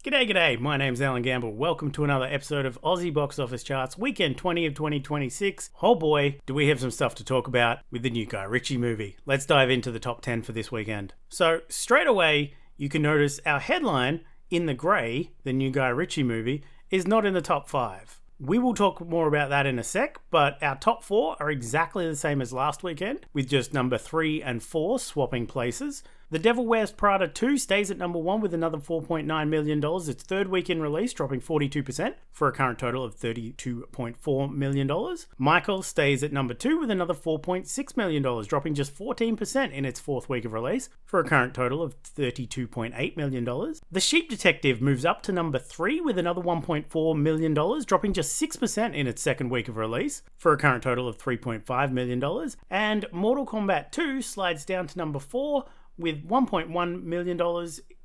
G'day, my name's Alan Gamble. Welcome to another episode of Aussie Box Office Charts, weekend 20 of 2026. Oh boy, do we have some stuff to talk about with the new Guy Ritchie movie. Let's dive into the top 10 for this weekend. So, straight away, you can notice our headline, In the Grey, the new Guy Ritchie movie, is not in the top 5. We will talk more about that in a sec, but our top 4 are exactly the same as last weekend, with just number 3 and 4 swapping places. The Devil Wears Prada 2 stays at number 1 with another $4.9 million. Its third week in release, dropping 42% for a current total of $32.4 million. Michael stays at number 2 with another $4.6 million, dropping just 14% in its fourth week of release for a current total of $32.8 million. The Sheep Detective moves up to number 3 with another $1.4 million, dropping just 6% in its second week of release for a current total of $3.5 million. And Mortal Kombat 2 slides down to number 4 with $1.1 million,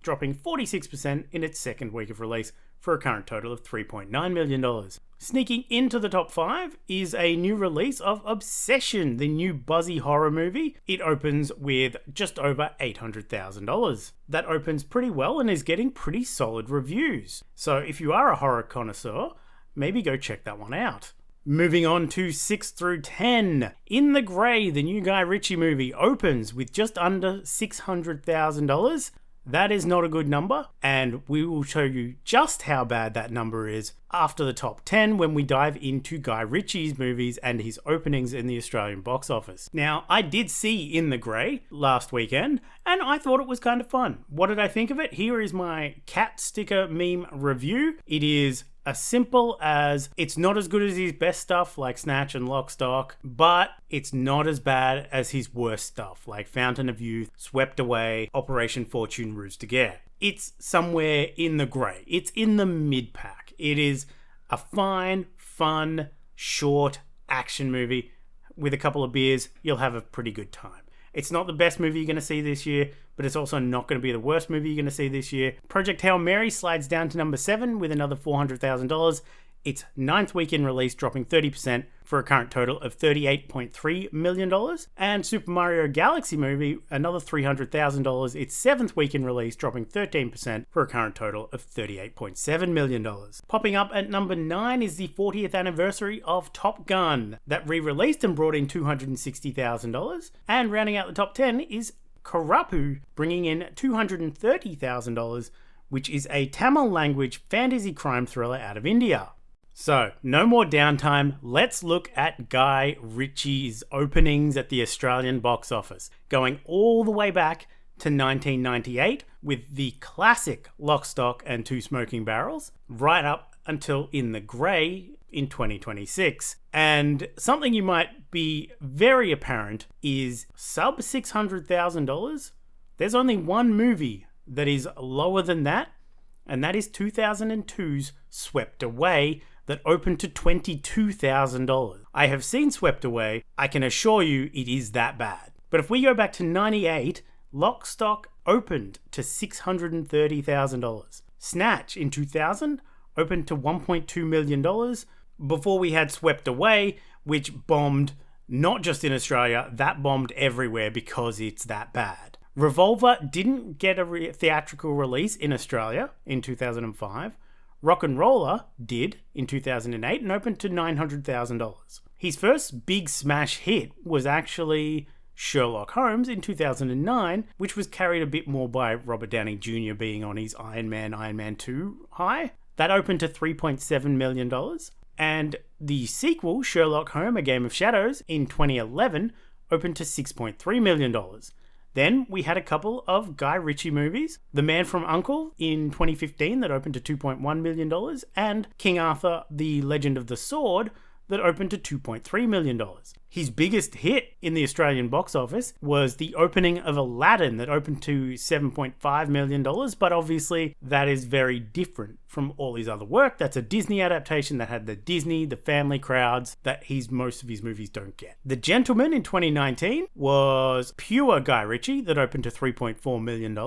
dropping 46% in its second week of release for a current total of $3.9 million. Sneaking into the top 5 is a new release of Obsession, the new buzzy horror movie. It opens with just over $800,000. That opens pretty well and is getting pretty solid reviews. So if you are a horror connoisseur, maybe go check that one out. Moving on to 6 through 10. In the Grey, the new Guy Ritchie movie, opens with just under $600,000. That is not a good number, and we will show you just how bad that number is after the top 10 when we dive into Guy Ritchie's movies and his openings in the Australian box office. Now, I did see In the Grey last weekend, and I thought it was kind of fun. What did I think of it? Here is my cat sticker meme review. It is as simple as, it's not as good as his best stuff like Snatch and Lock, Stock, but it's not as bad as his worst stuff like Fountain of Youth, Swept Away, Operation Fortune, Ruse de Guerre. It's somewhere in the grey. It's in the mid-pack. It is a fine, fun, short action movie. With a couple of beers, you'll have a pretty good time. It's not the best movie you're going to see this year, but it's also not going to be the worst movie you're going to see this year. Project Hail Mary slides down to number 7 with another $400,000. Its 9th week in release, dropping 30% for a current total of $38.3 million. And Super Mario Galaxy movie, another $300,000. Its 7th week in release, dropping 13% for a current total of $38.7 million. Popping up at number 9 is the 40th anniversary of Top Gun, that re-released and brought in $260,000. And rounding out the top 10 is Karuppu, bringing in $230,000, which is a Tamil language fantasy crime thriller out of India. So, no more downtime, let's look at Guy Ritchie's openings at the Australian box office, going all the way back to 1998 with the classic Lock, Stock and Two Smoking Barrels, right up until In the Grey in 2026. And something you might be very apparent is sub $600,000, there's only one movie that is lower than that, and that is 2002's Swept Away, that opened to $22,000. I have seen Swept Away. I can assure you it is that bad. But if we go back to 98, Lock, Stock opened to $630,000. Snatch in 2000 opened to $1.2 million before we had Swept Away, which bombed not just in Australia, that bombed everywhere because it's that bad. Revolver didn't get a theatrical release in Australia in 2005. Rock and Roller did in 2008 and opened to $900,000. His first big smash hit was actually Sherlock Holmes in 2009, which was carried a bit more by Robert Downey Jr. being on his Iron Man 2 high. That opened to $3.7 million. And the sequel, Sherlock Holmes, A Game of Shadows, in 2011, opened to $6.3 million. Then we had a couple of Guy Ritchie movies. The Man from U.N.C.L.E. in 2015 that opened to $2.1 million, and King Arthur, The Legend of the Sword, that opened to $2.3 million. His biggest hit in the Australian box office was the opening of Aladdin that opened to $7.5 million, but obviously that is very different from all his other work. That's a Disney adaptation that had the family crowds that most of his movies don't get. The Gentleman in 2019 was pure Guy Ritchie that opened to $3.4 million.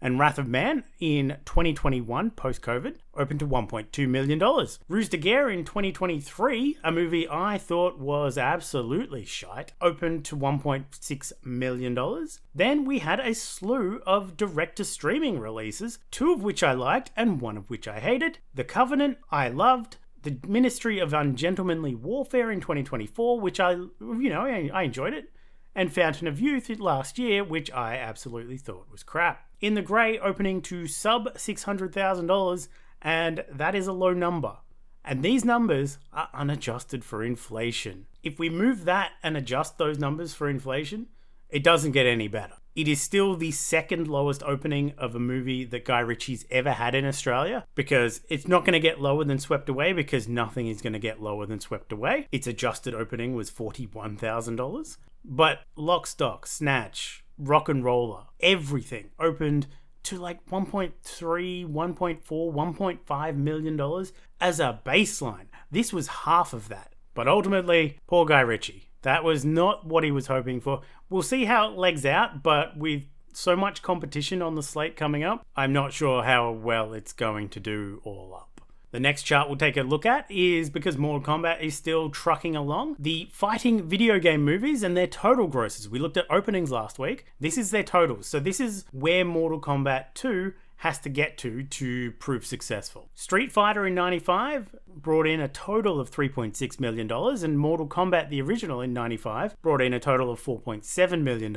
And Wrath of Man in 2021, post-COVID, opened to $1.2 million. Ruse de Guerre in 2023, a movie I thought was absolutely shite, opened to $1.6 million. Then we had a slew of direct-to-streaming releases, 2 of which I liked and 1 of which I hated. The Covenant, I loved. The Ministry of Ungentlemanly Warfare in 2024, which I enjoyed it. And Fountain of Youth last year, which I absolutely thought was crap. In the Grey, opening to sub $600,000, and that is a low number. And these numbers are unadjusted for inflation. If we move that and adjust those numbers for inflation, it doesn't get any better. It is still the second lowest opening of a movie that Guy Ritchie's ever had in Australia, because it's not going to get lower than Swept Away, because nothing is going to get lower than Swept Away. Its adjusted opening was $41,000. But Lock, Stock, Snatch, Rock and Roller, everything opened to like $1.3, $1.4, $1.5 million as a baseline. This was half of that. But ultimately, poor Guy Ritchie. That was not what he was hoping for. We'll see how it legs out, but with so much competition on the slate coming up, I'm not sure how well it's going to do all up. The next chart we'll take a look at is, because Mortal Kombat is still trucking along, the fighting video game movies and their total grosses. We looked at openings last week. This is their totals. So this is where Mortal Kombat 2 has to get to prove successful. Street Fighter in 95 brought in a total of $3.6 million, and Mortal Kombat, the original in 95, brought in a total of $4.7 million.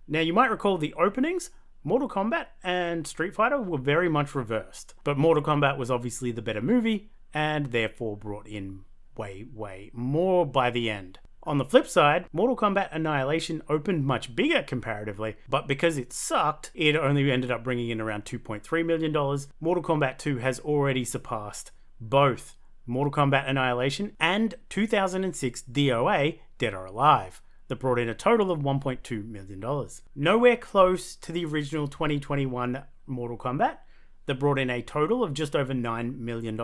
Now, you might recall the openings. Mortal Kombat and Street Fighter were very much reversed, but Mortal Kombat was obviously the better movie and therefore brought in way more by the end. On the flip side, Mortal Kombat Annihilation opened much bigger comparatively, but because it sucked, it only ended up bringing in around $2.3 million. Mortal Kombat 2 has already surpassed both Mortal Kombat Annihilation and 2006 DOA, Dead or Alive, that brought in a total of $1.2 million. Nowhere close to the original 2021 Mortal Kombat, that brought in a total of just over $9 million.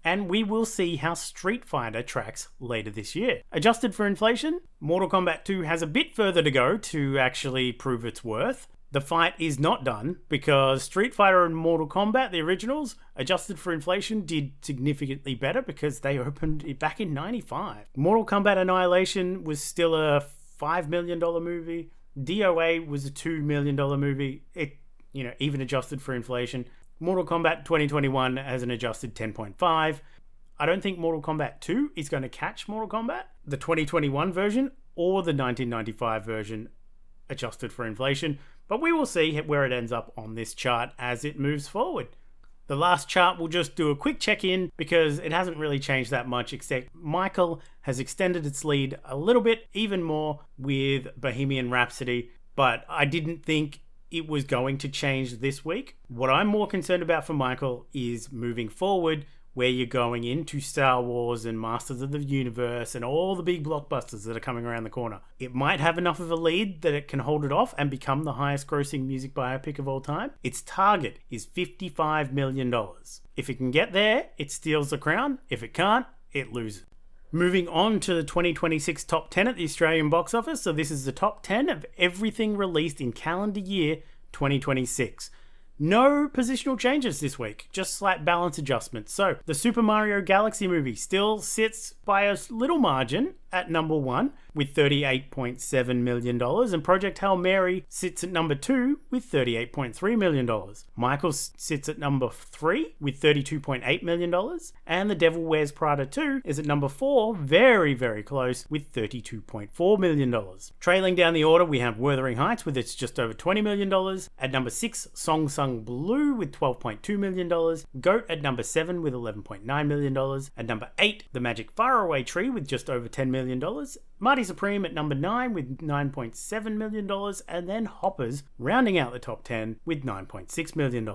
And we will see how Street Fighter tracks later this year. Adjusted for inflation, Mortal Kombat 2 has a bit further to go to actually prove its worth. The fight is not done, because Street Fighter and Mortal Kombat, the originals, adjusted for inflation, did significantly better because they opened it back in 95. Mortal Kombat Annihilation was still a $5 million movie. DOA was a $2 million movie. It, even adjusted for inflation. Mortal Kombat 2021 has an adjusted 10.5. I don't think Mortal Kombat 2 is going to catch Mortal Kombat, the 2021 version or the 1995 version adjusted for inflation, but we will see where it ends up on this chart as it moves forward. The last chart, we'll just do a quick check-in because it hasn't really changed that much, except Michael has extended its lead a little bit, even more with Bohemian Rhapsody, but I didn't think it was going to change this week. What I'm more concerned about for Michael is moving forward, where you're going into Star Wars and Masters of the Universe and all the big blockbusters that are coming around the corner. It might have enough of a lead that it can hold it off and become the highest grossing music biopic of all time. Its target is $55 million. If it can get there, it steals the crown. If it can't, it loses. Moving on to the 2026 top 10 at the Australian box office. So this is the top 10 of everything released in calendar year 2026. No positional changes this week, just slight balance adjustments. So the Super Mario Galaxy movie still sits by a little margin at number 1 with $38.7 million, and Project Hail Mary sits at number 2 with $38.3 million. Michael sits at number 3 with $32.8 million, and The Devil Wears Prada 2 is at number 4, very, very close, with $32.4 million. Trailing down the order, we have Wuthering Heights with its just over $20 million. At number 6, Song Sung Blue with $12.2 million. Goat at number 7 with $11.9 million. At number 8, The Magic Faraway Tree with just over $10 million. Marty Supreme at number 9 with $9.7 million, and then Hoppers rounding out the top 10 with $9.6 million.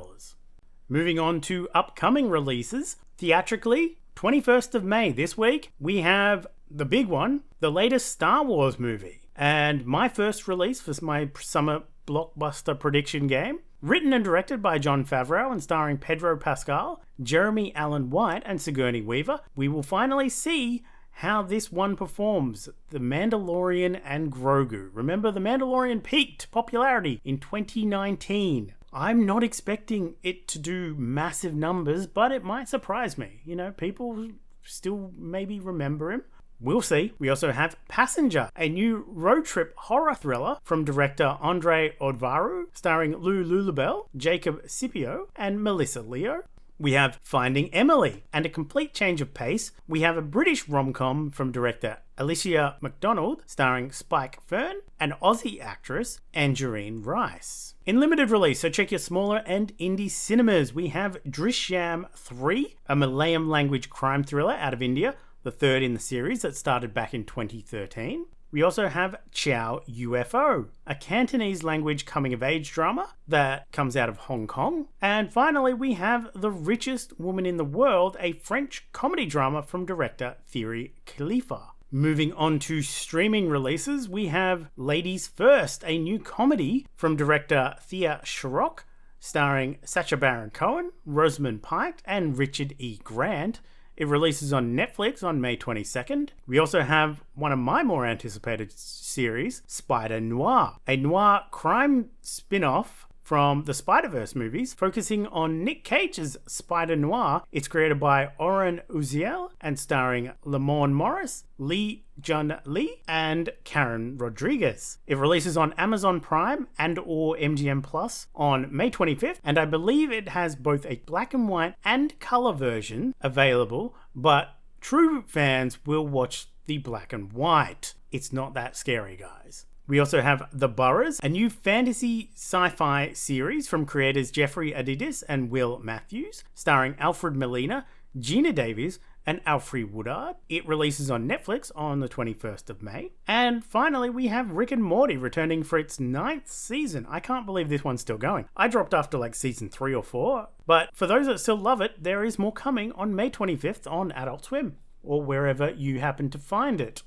Moving on to upcoming releases. Theatrically, 21st of May this week, we have the big one, the latest Star Wars movie, and my first release for my summer blockbuster prediction game. Written and directed by Jon Favreau and starring Pedro Pascal, Jeremy Allen White, and Sigourney Weaver, we will finally see how this one performs. The Mandalorian and Grogu. Remember, The Mandalorian peaked popularity in 2019. I'm not expecting it to do massive numbers, but it might surprise me. You know, people still maybe remember him. We'll see. We also have Passenger, a new road trip horror thriller from director Andre Odvaru, starring Lou Lulabelle, Jacob Scipio, and Melissa Leo. We have Finding Emily, and a complete change of pace, we have a British rom-com from director Alicia MacDonald, starring Spike Fern, and Aussie actress Angerine Rice. In limited release, so check your smaller and indie cinemas, we have Drishyam 3, a Malayalam language crime thriller out of India, the third in the series that started back in 2013. We also have Chow UFO, a Cantonese language coming-of-age drama that comes out of Hong Kong. And finally, we have The Richest Woman in the World, a French comedy drama from director Thierry Khalifa. Moving on to streaming releases, we have Ladies First, a new comedy from director Thea Sharrock, starring Sacha Baron Cohen, Rosamund Pike, and Richard E. Grant. It releases on Netflix on May 22nd. We also have one of my more anticipated series, Spider Noir, a noir crime spin-off from the Spider-Verse movies, focusing on Nick Cage's Spider Noir. It's created by Oren Uziel and starring Lamorne Morris, Lee Jun Lee, and Karen Rodriguez. It releases on Amazon Prime and or MGM Plus on May 25th, and I believe it has both a black and white and color version available, but true fans will watch the black and white. It's not that scary, guys. We also have The Burrows, a new fantasy sci-fi series from creators Jeffrey Adidis and Will Matthews, starring Alfred Molina, Gina Davies, and Alfre Woodard. It releases on Netflix on the 21st of May. And finally, we have Rick and Morty returning for its 9th season. I can't believe this one's still going. I dropped after like season 3 or 4. But for those that still love it, there is more coming on May 25th on Adult Swim, or wherever you happen to find it.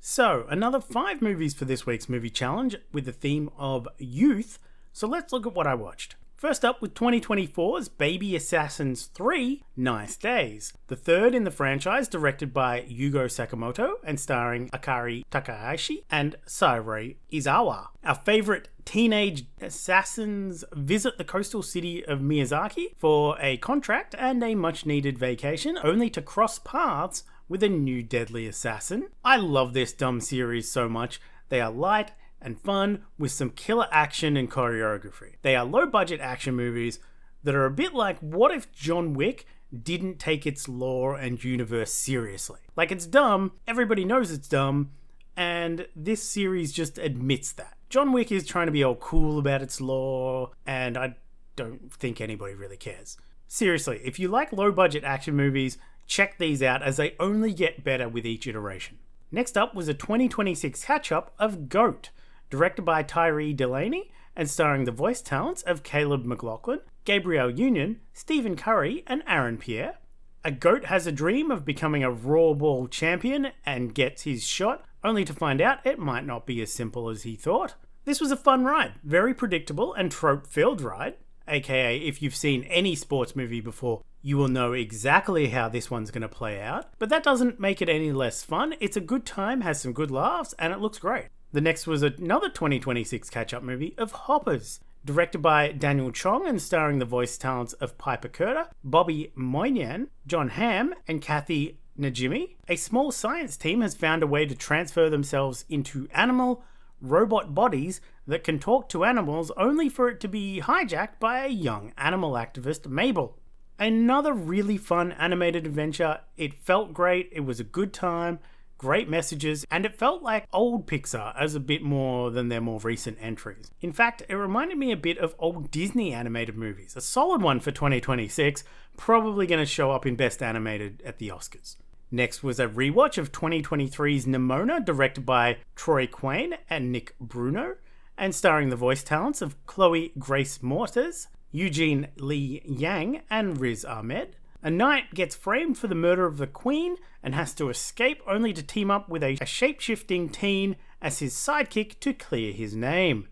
So, another 5 movies for this week's movie challenge with the theme of youth. So let's look at what I watched. First up with 2024's Baby Assassins 3, Nice Days. The third in the franchise, directed by Yugo Sakamoto and starring Akari Takahashi and Sairei Izawa. Our favourite teenage assassins visit the coastal city of Miyazaki for a contract and a much needed vacation, only to cross paths with a new deadly assassin. I love this dumb series so much. They are light and fun with some killer action and choreography. They are low budget action movies that are a bit like what if John Wick didn't take its lore and universe seriously. Like, it's dumb, everybody knows it's dumb, and this series just admits that. John Wick is trying to be all cool about its lore, and I don't think anybody really cares. Seriously, if you like low budget action movies, check these out as they only get better with each iteration. Next up was a 2026 catch-up of Goat, directed by Tyree Delaney and starring the voice talents of Caleb McLaughlin, Gabrielle Union, Stephen Curry, and Aaron Pierre. A goat has a dream of becoming a Raw Ball champion and gets his shot, only to find out it might not be as simple as he thought. This was a fun ride, very predictable and trope-filled ride, aka if you've seen any sports movie before, you will know exactly how this one's going to play out, but that doesn't make it any less fun. It's a good time, has some good laughs, and it looks great. The next was another 2026 catch-up movie of Hoppers, directed by Daniel Chong and starring the voice talents of Piper Curta, Bobby Moynihan, John Hamm, and Kathy Najimy. A small science team has found a way to transfer themselves into animal robot bodies that can talk to animals, only for it to be hijacked by a young animal activist, Mabel. Another really fun animated adventure. It felt great, it was a good time, great messages, and it felt like old Pixar as a bit more than their more recent entries. In fact, it reminded me a bit of old Disney animated movies. A solid one for 2026, probably going to show up in Best Animated at the Oscars. Next was a rewatch of 2023's Nimona, directed by Troy Quane and Nick Bruno, and starring the voice talents of Chloe Grace Moretz, Eugene Lee Yang, and Riz Ahmed. A knight gets framed for the murder of the queen and has to escape, only to team up with a shape-shifting teen as his sidekick to clear his name.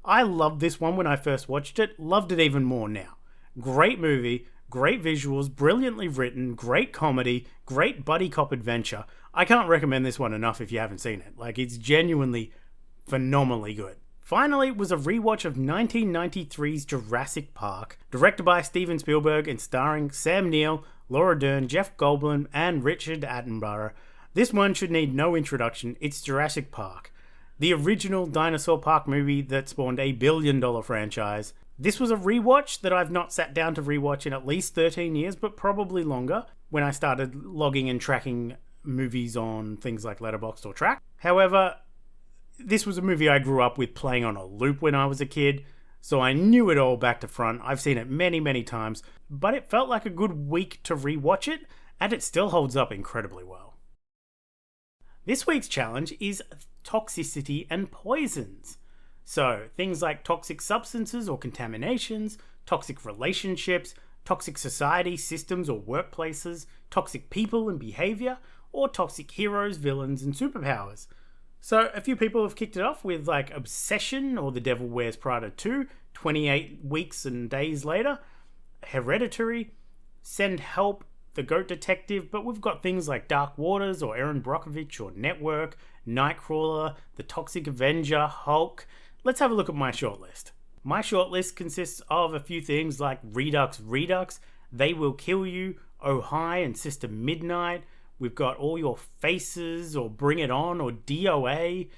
I loved this one when I first watched it, loved it even more now. Great movie, great visuals, brilliantly written, great comedy, great buddy cop adventure. I can't recommend this one enough if you haven't seen it. Like, it's genuinely phenomenally good. Finally, was a rewatch of 1993's Jurassic Park, directed by Steven Spielberg and starring Sam Neill, Laura Dern, Jeff Goldblum, and Richard Attenborough. This one should need no introduction. It's Jurassic Park, the original dinosaur park movie that spawned a billion-dollar franchise. This was a rewatch that I've not sat down to rewatch in at least 13 years, but probably longer, when I started logging and tracking movies on things like Letterboxd or Track. However, this was a movie I grew up with playing on a loop when I was a kid, so I knew it all back to front. I've seen it many, many times, but it felt like a good week to rewatch it, and it still holds up incredibly well. This week's challenge is toxicity and poisons. So, things like toxic substances or contaminations, toxic relationships, toxic society, systems or workplaces, toxic people and behavior, or toxic heroes, villains, and superpowers. So, a few people have kicked it off with like Obsession or The Devil Wears Prada 2, 28 weeks and days later, Hereditary, Send Help, The Goat Detective, but we've got things like Dark Waters or Erin Brockovich or Network, Nightcrawler, The Toxic Avenger, Hulk. Let's have a look at my shortlist. My shortlist consists of a few things like Redux, They Will Kill You, Oh Hi, and Sister Midnight. We've got All Your Faces or Bring It On or DOA.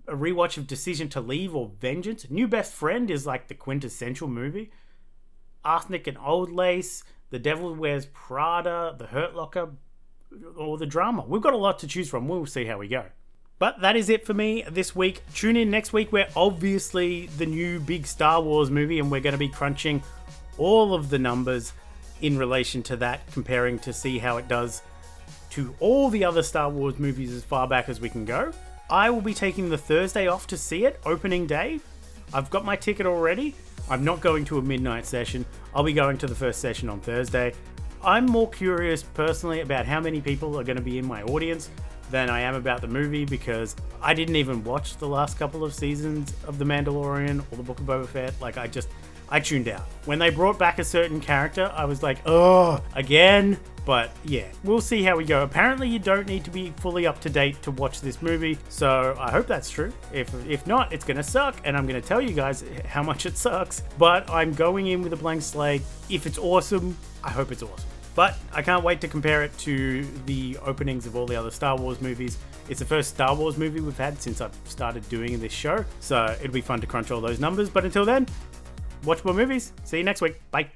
A rewatch of Decision to Leave or Vengeance. New Best Friend is like the quintessential movie. Arsenic and Old Lace, The Devil Wears Prada, The Hurt Locker, or The Drama. We've got a lot to choose from. We'll see how we go. But that is it for me this week. Tune in next week where obviously the new big Star Wars movie, and we're going to be crunching all of the numbers in relation to that, comparing to see how it does to all the other Star Wars movies as far back as we can go. I will be taking the Thursday off to see it, opening day. I've got my ticket already. I'm not going to a midnight session. I'll be going to the first session on Thursday. I'm more curious personally about how many people are going to be in my audience than I am about the movie, because I didn't even watch the last couple of seasons of The Mandalorian or The Book of Boba Fett. Like, I tuned out. When they brought back a certain character, I was like, oh, again? But yeah, we'll see how we go. Apparently you don't need to be fully up to date to watch this movie, so I hope that's true. If not, it's gonna suck, and I'm gonna tell you guys how much it sucks. But I'm going in with a blank slate. If it's awesome, I hope it's awesome. But I can't wait to compare it to the openings of all the other Star Wars movies. It's the first Star Wars movie we've had since I've started doing this show, so it'll be fun to crunch all those numbers. But until then, watch more movies. See you next week. Bye.